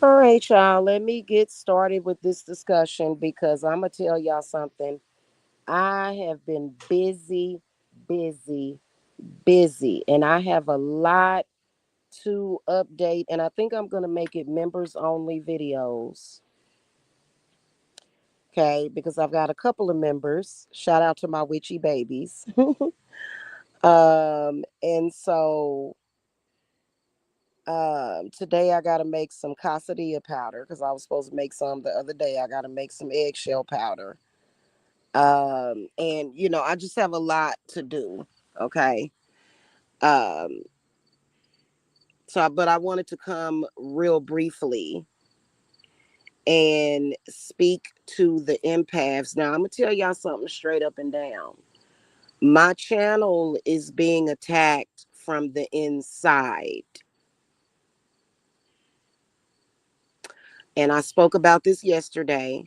All right, y'all. Let me get started with this discussion because I'm going to tell y'all something. I have been busy, busy, busy, and I have a lot to update. And I think I'm going to make it members only videos. Okay, because I've got a couple of members. Shout out to my witchy babies. And so today I got to make some casadilla powder because I was supposed to make some the other day. I got to make some eggshell powder. And I just have a lot to do. Okay. Um, but I wanted to come real briefly and speak to the empaths. Now I'm gonna tell y'all something straight up and down. My channel is being attacked from the inside. And I spoke about this yesterday,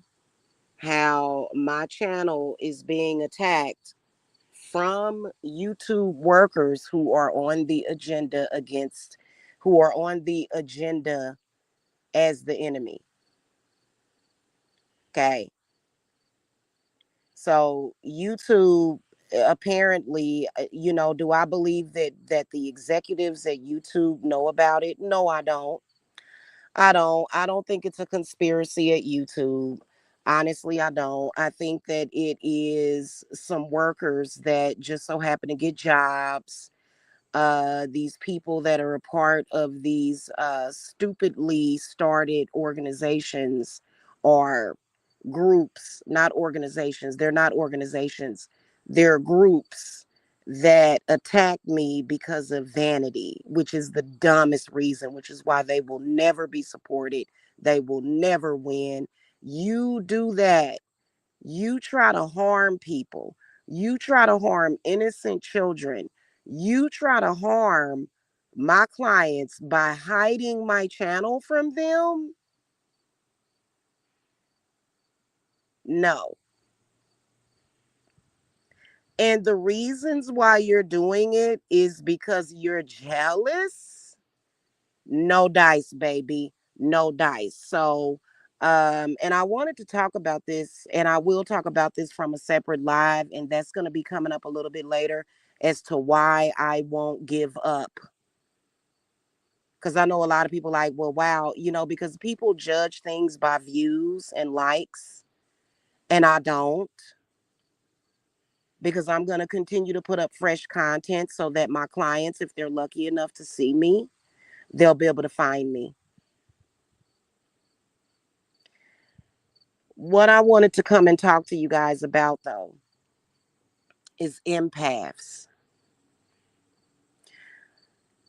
how my channel is being attacked from YouTube workers who are on the agenda as the enemy. Okay. So YouTube apparently, do I believe that the executives at YouTube know about it? No, I don't. I don't think it's a conspiracy at YouTube. Honestly, I don't. I think that it is some workers that just so happen to get jobs. These people that are a part of these stupidly started organizations or groups, not organizations. They're not organizations. They're groups that attack me because of vanity, which is the dumbest reason, which is why they will never be supported. They will never win. You do that. You try to harm people. You try to harm innocent children. You try to harm my clients by hiding my channel from them. No. And the reasons why you're doing it is because you're jealous. No dice, baby. No dice. So, and I wanted to talk about this, and I will talk about this from a separate live, and that's going to be coming up a little bit later as to why I won't give up. Because I know a lot of people like, well, wow, because people judge things by views and likes, and I don't. Because I'm going to continue to put up fresh content so that my clients, if they're lucky enough to see me, they'll be able to find me. What I wanted to come and talk to you guys about, though, is empaths.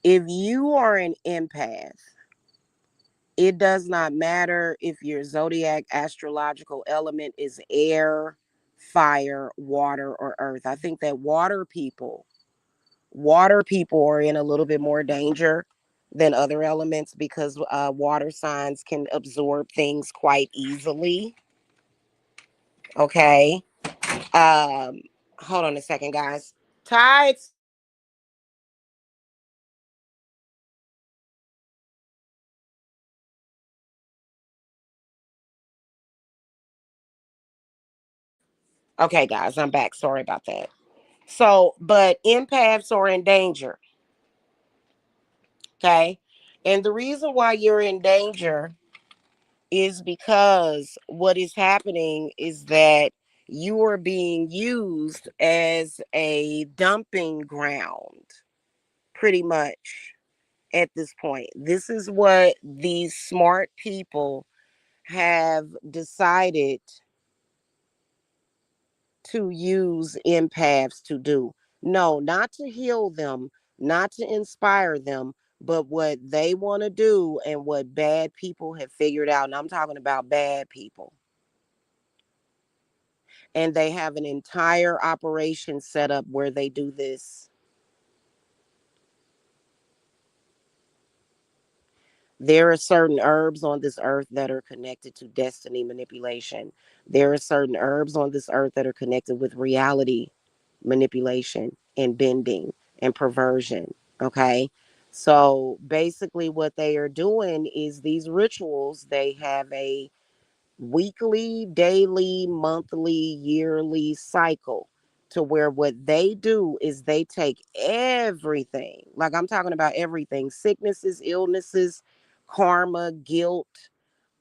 If you are an empath, it does not matter if your zodiac astrological element is air, fire, water, or earth. I think that water people are in a little bit more danger than other elements because water signs can absorb things quite easily. Okay. Um, Hold on a second, guys. Tides. Okay, guys, I'm back. Sorry about that. So, but empaths are in danger. Okay. And the reason why you're in danger is because what is happening is that you are being used as a dumping ground, pretty much at this point. This is what these smart people have decided to use empaths to do. No, not to heal them, not to inspire them, But what they want to do and what bad people have figured out, and I'm talking about bad people, and they have an entire operation set up where they do this. There are certain herbs on this earth that are connected to destiny manipulation. There are certain herbs on this earth that are connected with reality manipulation and bending and perversion. Okay. So basically, what they are doing is these rituals, they have a weekly, daily, monthly, yearly cycle to where what they do is they take everything, like I'm talking about everything, sicknesses, illnesses, karma, guilt,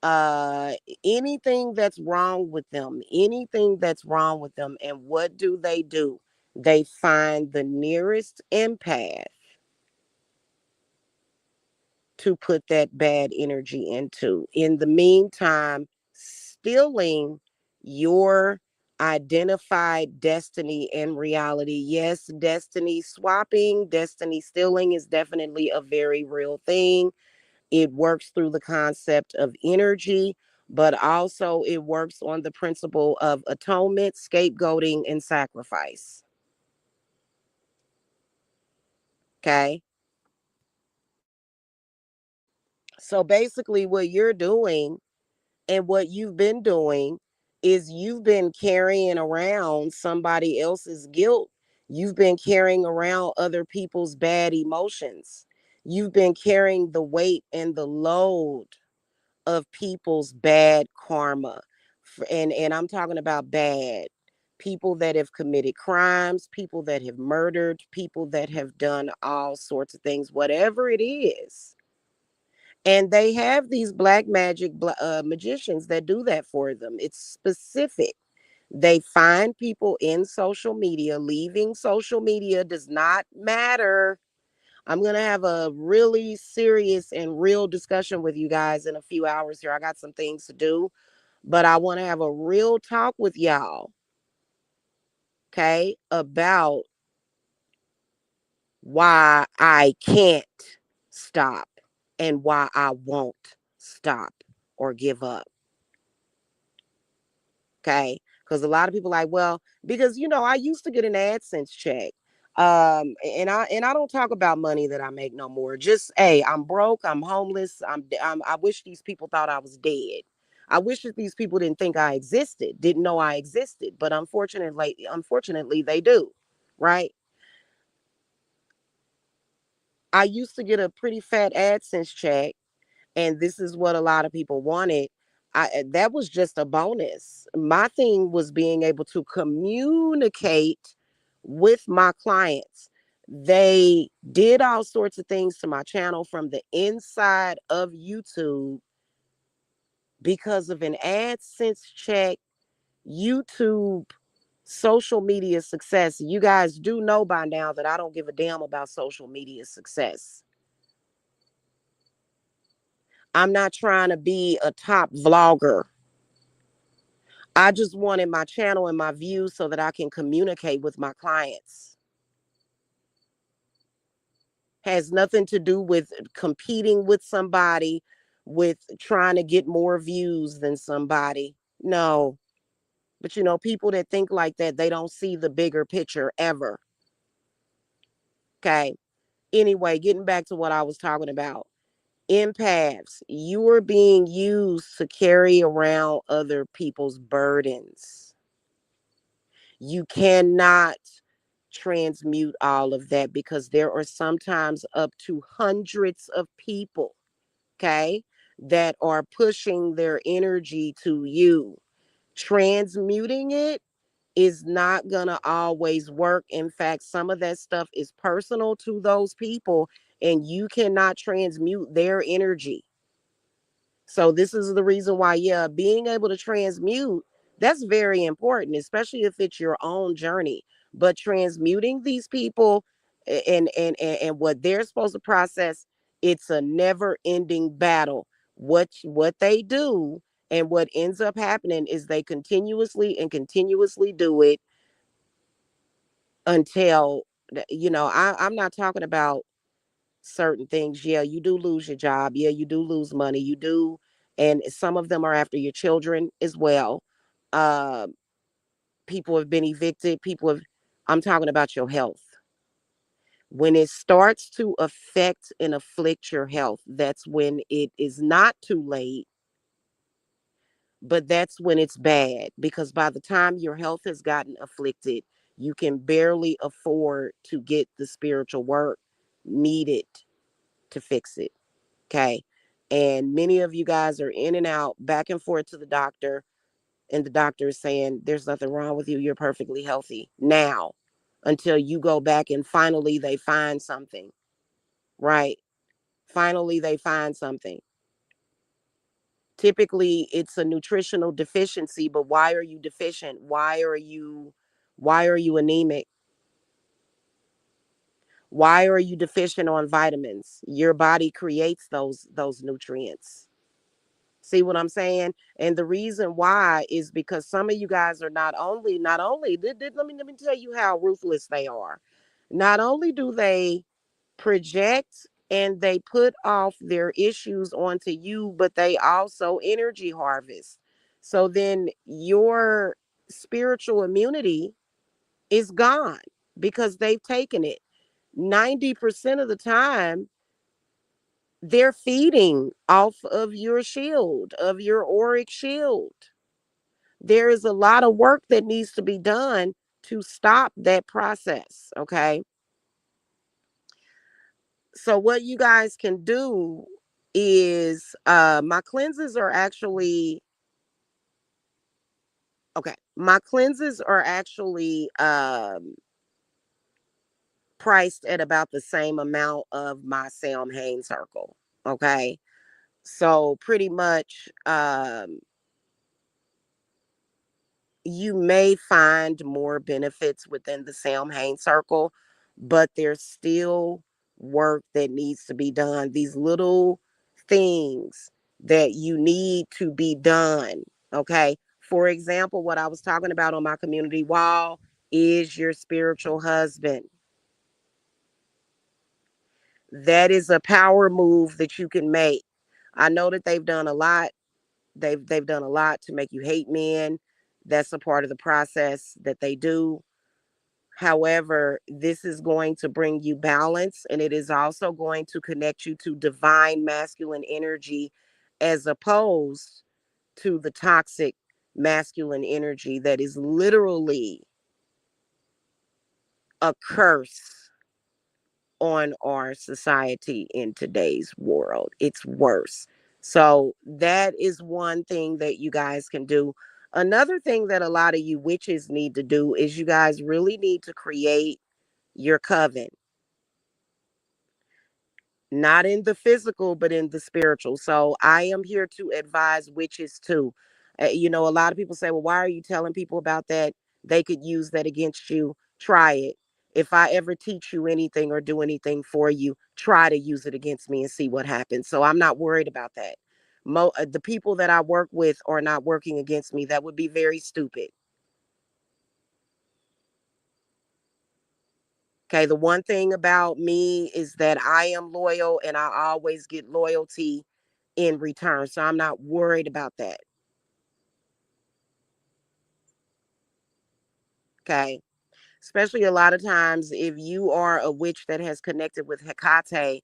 uh anything that's wrong with them, anything that's wrong with them. And what do? They find the nearest empath to put that bad energy into. In the meantime, stealing your identified destiny and reality. Yes, destiny swapping, destiny stealing is definitely a very real thing. It works through the concept of energy, but also it works on the principle of atonement, scapegoating, and sacrifice. Okay. So basically, what you're doing and what you've been doing is you've been carrying around somebody else's guilt. You've been carrying around other people's bad emotions. You've been carrying the weight and the load of people's bad karma. And I'm talking about bad people that have committed crimes, people that have murdered, people that have done all sorts of things, whatever it is. And they have these black magic magicians that do that for them. It's specific. They find people in social media. Leaving social media does not matter. I'm going to have a really serious and real discussion with you guys in a few hours here. I got some things to do, but I want to have a real talk with y'all, okay, about why I can't stop and why I won't stop or give up. Okay. Because a lot of people like, well, because I used to get an AdSense check. And I don't talk about money that I make no more. Just, hey, I'm broke, I'm homeless, I wish these people thought I was dead. I wish that these people didn't think I existed, didn't know I existed, but unfortunately they do. Right? I used to get a pretty fat AdSense check, and this is what a lot of people wanted. That was just a bonus. My thing was being able to communicate with my clients. They did all sorts of things to my channel from the inside of YouTube because of an AdSense check. YouTube social media success. You guys do know by now that I don't give a damn about social media success. I'm not trying to be a top vlogger. I just wanted my channel and my views so that I can communicate with my clients. Has nothing to do with competing with somebody, with trying to get more views than somebody. No. But people that think like that, they don't see the bigger picture ever. Okay. Anyway, getting back to what I was talking about. Empaths, you are being used to carry around other people's burdens. You cannot transmute all of that because there are sometimes up to hundreds of people, okay, that are pushing their energy to you. Transmuting it is not going to always work. In fact, some of that stuff is personal to those people, and you cannot transmute their energy. So this is the reason why, yeah, being able to transmute, that's very important, especially if it's your own journey. But transmuting these people and what they're supposed to process, it's a never-ending battle. What they do and what ends up happening is they continuously and continuously do it until I'm not talking about certain things. Yeah, you do lose your job. Yeah, you do lose money. You do. And some of them are after your children as well. Uh, People have been evicted. I'm talking about your health. When it starts to affect and afflict your health, that's when it is not too late, but that's when it's bad, because by the time your health has gotten afflicted, you can barely afford to get the spiritual work needed to fix it. Okay. And many of you guys are in and out, back and forth to the doctor, and the doctor is saying, there's nothing wrong with you. You're perfectly healthy now, until you go back and finally they find something, right? Finally, they find something. Typically, it's a nutritional deficiency, but why are you deficient? Why are you anemic? Why are you deficient on vitamins? Your body creates those nutrients. See what I'm saying? And the reason why is because some of you guys are not only let me tell you how ruthless they are. Not only do they project and they put off their issues onto you, but they also energy harvest. So then your spiritual immunity is gone because they've taken it. 90% of the time, they're feeding off of your shield, of your auric shield. There is a lot of work that needs to be done to stop that process. Okay. So, what you guys can do is my cleanses are actually okay. My cleanses are actually priced at about the same amount of my Sam Hain circle. Okay. So, pretty much you may find more benefits within the Samhain circle, but there's still work that needs to be done. These little things that you need to be done. Okay. For example, what I was talking about on my community wall is your spiritual husband. That is a power move that you can make. I know that they've done a lot. They've done a lot to make you hate men. That's a part of the process that they do. However, this is going to bring you balance, and it is also going to connect you to divine masculine energy as opposed to the toxic masculine energy that is literally a curse on our society in today's world. It's worse. So, that is one thing that you guys can do. Another thing that a lot of you witches need to do is you guys really need to create your coven, not in the physical, but in the spiritual. So I am here to advise witches too. A lot of people say, well, why are you telling people about that? They could use that against you. Try it. If I ever teach you anything or do anything for you, try to use it against me and see what happens. So I'm not worried about that. The people that I work with are not working against me. That would be very stupid. Okay, the one thing about me is that I am loyal and I always get loyalty in return. So I'm not worried about that. Okay. Especially a lot of times, if you are a witch that has connected with Hecate,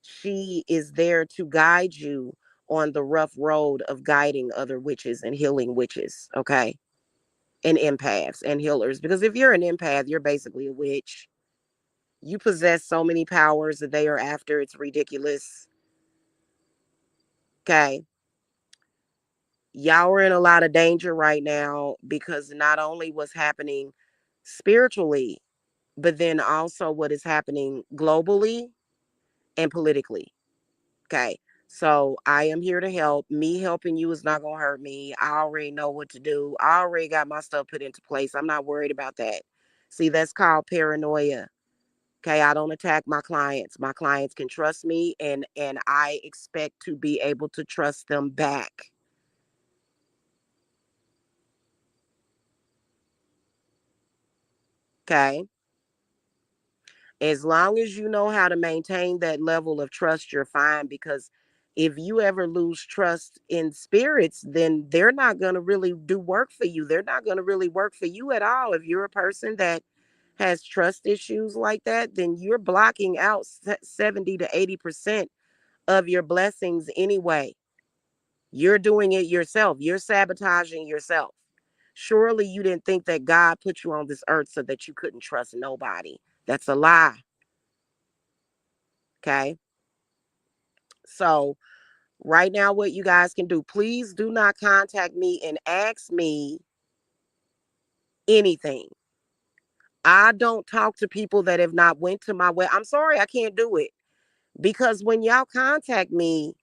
she is there to guide you on the rough road of guiding other witches and healing witches. Okay. And empaths and healers. Because if you're an empath, you're basically a witch. You possess so many powers that they are after. It's ridiculous. Okay. Y'all are in a lot of danger right now because not only what's happening spiritually, but then also what is happening globally and politically. Okay. So I am here to help. Me helping you is not going to hurt me. I already know what to do. I already got my stuff put into place. I'm not worried about that. See, that's called paranoia. Okay, I don't attack my clients. My clients can trust me, and I expect to be able to trust them back. Okay? As long as you know how to maintain that level of trust, you're fine. Because if you ever lose trust in spirits, then they're not going to really do work for you. They're not going to really work for you at all. If you're a person that has trust issues like that, then you're blocking out 70 to 80% of your blessings anyway. You're doing it yourself. You're sabotaging yourself. Surely you didn't think that God put you on this earth so that you couldn't trust nobody. That's a lie. Okay. So, right now, what you guys can do, please do not contact me and ask me anything. I don't talk to people that have not went to my web. I'm sorry, I can't do it. Because when y'all contact me,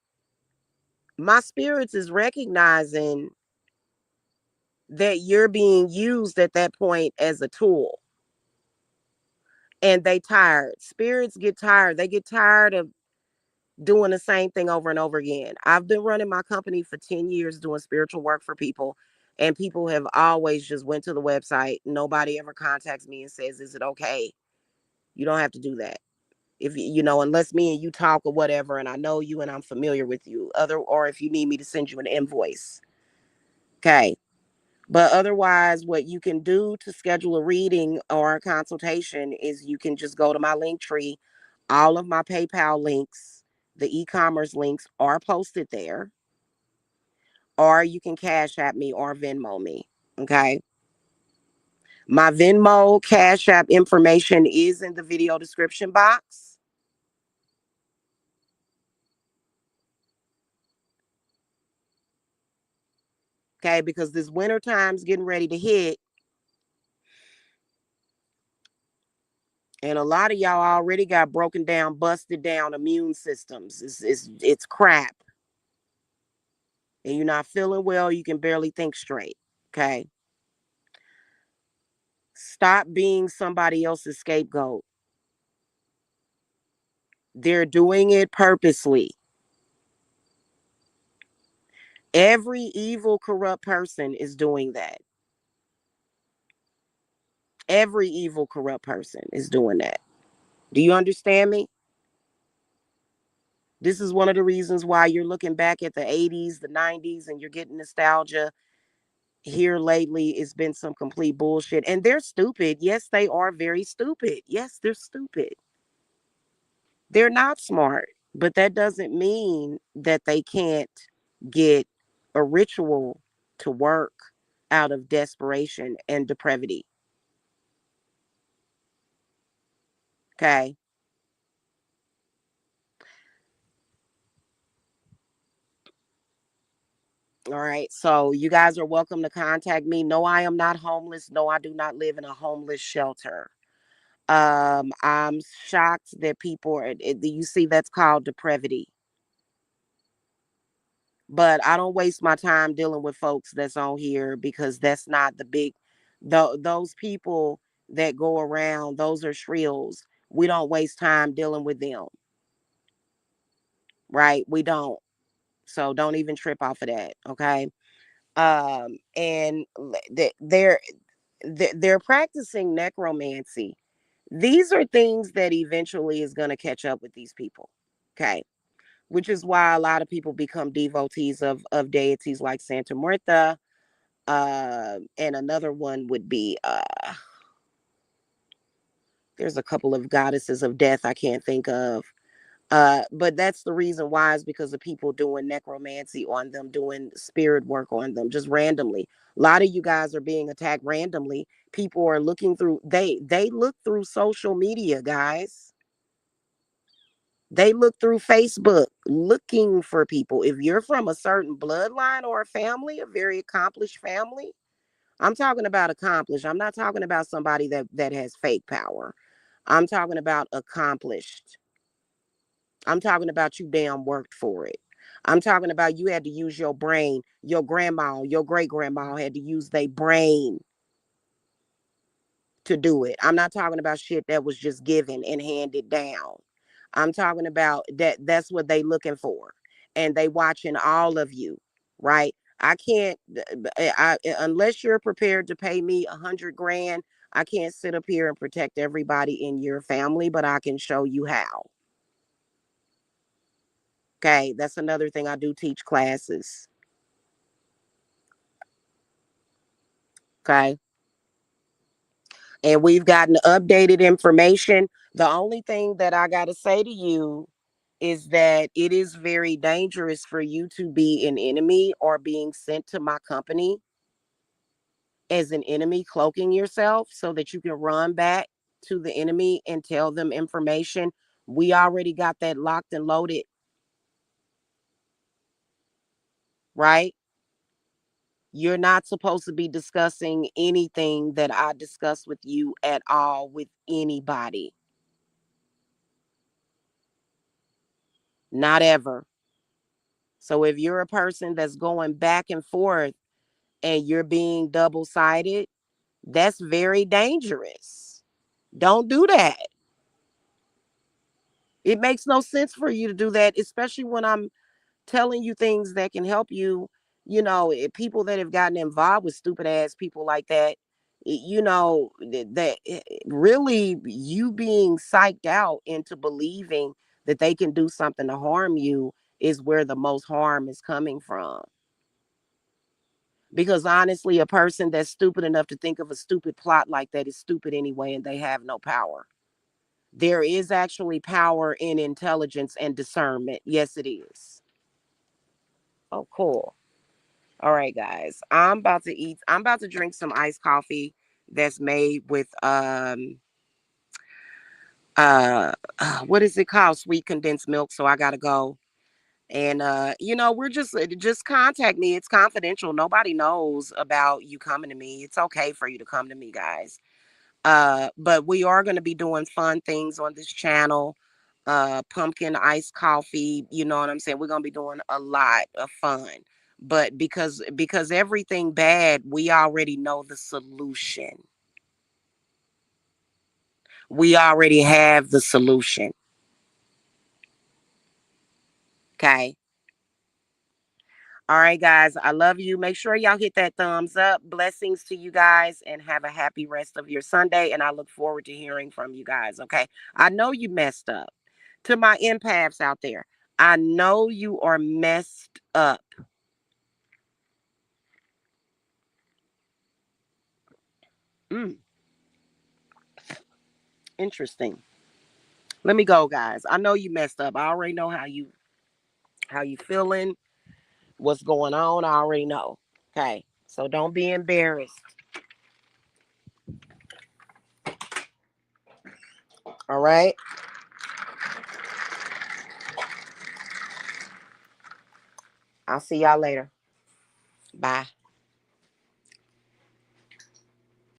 my spirits is recognizing that you're being used at that point as a tool. And they tired. Spirits get tired. They get tired of doing the same thing over and over again. I've been running my company for 10 years doing spiritual work for people, and people have always just went to the website. Nobody ever contacts me and says, "Is it okay?" You don't have to do that. If unless me and you talk or whatever, and I know you and I'm familiar with you, or if you need me to send you an invoice. Okay. But otherwise, what you can do to schedule a reading or a consultation is you can just go to my link tree. All of my PayPal links, the e-commerce links are posted there. Or you can Cash App me or Venmo me. Okay. My Venmo, Cash App information is in the video description box. Okay, because this winter time's getting ready to hit. And a lot of y'all already got broken down, busted down immune systems. It's crap. And you're not feeling well, you can barely think straight. Okay. Stop being somebody else's scapegoat. They're doing it purposely. Every evil, corrupt person is doing that. Every evil, corrupt person is doing that. Do you understand me? This is one of the reasons why you're looking back at the 80s, the 90s, and you're getting nostalgia. Here lately, it's been some complete bullshit. And they're stupid. Yes, they are very stupid. Yes, they're stupid. They're not smart, but that doesn't mean that they can't get a ritual to work out of desperation and depravity. Okay. All right. So you guys are welcome to contact me. No, I am not homeless. No, I do not live in a homeless shelter. I'm shocked that people are, you see, that's called depravity. But I don't waste my time dealing with folks that's on here because that's not the big, those people that go around, those are shrills. We don't waste time dealing with them, right? We don't. So don't even trip off of that, okay? And they're practicing necromancy. These are things that eventually is going to catch up with these people, okay? Which is why a lot of people become devotees of deities like Santa Muerta. And another one would be there's a couple of goddesses of death I can't think of. But that's the reason why, is because of people doing necromancy on them, doing spirit work on them just randomly. A lot of you guys are being attacked randomly. People are looking through, they look through social media, guys. They look through Facebook looking for people. If you're from a certain bloodline or a family, a very accomplished family, I'm talking about accomplished. I'm not talking about somebody that has fake power. I'm talking about accomplished. I'm talking about you damn worked for it. I'm talking about you had to use your brain. Your grandma, your great grandma had to use their brain to do it. I'm not talking about shit that was just given and handed down. I'm talking about that's what they looking for. And they watching all of you, right? I can't unless you're prepared to pay me 100 grand, I can't sit up here and protect everybody in your family, but I can show you how. Okay, that's another thing. I do teach classes. Okay. And we've gotten updated information. The only thing that I got to say to you is that it is very dangerous for you to be an enemy or being sent to my company as an enemy, cloaking yourself so that you can run back to the enemy and tell them information. We already got that locked and loaded, right? You're not supposed to be discussing anything that I discuss with you at all with anybody. Not ever. So if you're a person that's going back and forth and you're being double sided, that's very dangerous. Don't do that. It makes no sense for you to do that, especially when I'm telling you things that can help you. People that have gotten involved with stupid ass people like that, that really you being psyched out into believing that they can do something to harm you is where the most harm is coming from. Because honestly, a person that's stupid enough to think of a stupid plot like that is stupid anyway, and they have no power. There is actually power in intelligence and discernment. Yes, it is. Oh, cool. All right, guys. I'm about to drink some iced coffee that's made with what is it called? Sweet condensed milk. So I gotta go. And we're just contact me. It's confidential. Nobody knows about you coming to me. It's okay for you to come to me, guys. But we are going to be doing fun things on this channel. Pumpkin iced coffee, you know what I'm saying? We're going to be doing a lot of fun. But because everything bad, we already know the solution. We already have the solution. Okay. All right, guys. I love you. Make sure y'all hit that thumbs up. Blessings to you guys and have a happy rest of your Sunday. And I look forward to hearing from you guys. Okay. I know you messed up. To my empaths out there, I know you are messed up. Mm, interesting. Let me go, guys. I know you messed up. I already know how you feeling, what's going on. I already know. Okay. So don't be embarrassed. All right. I'll see y'all later. Bye.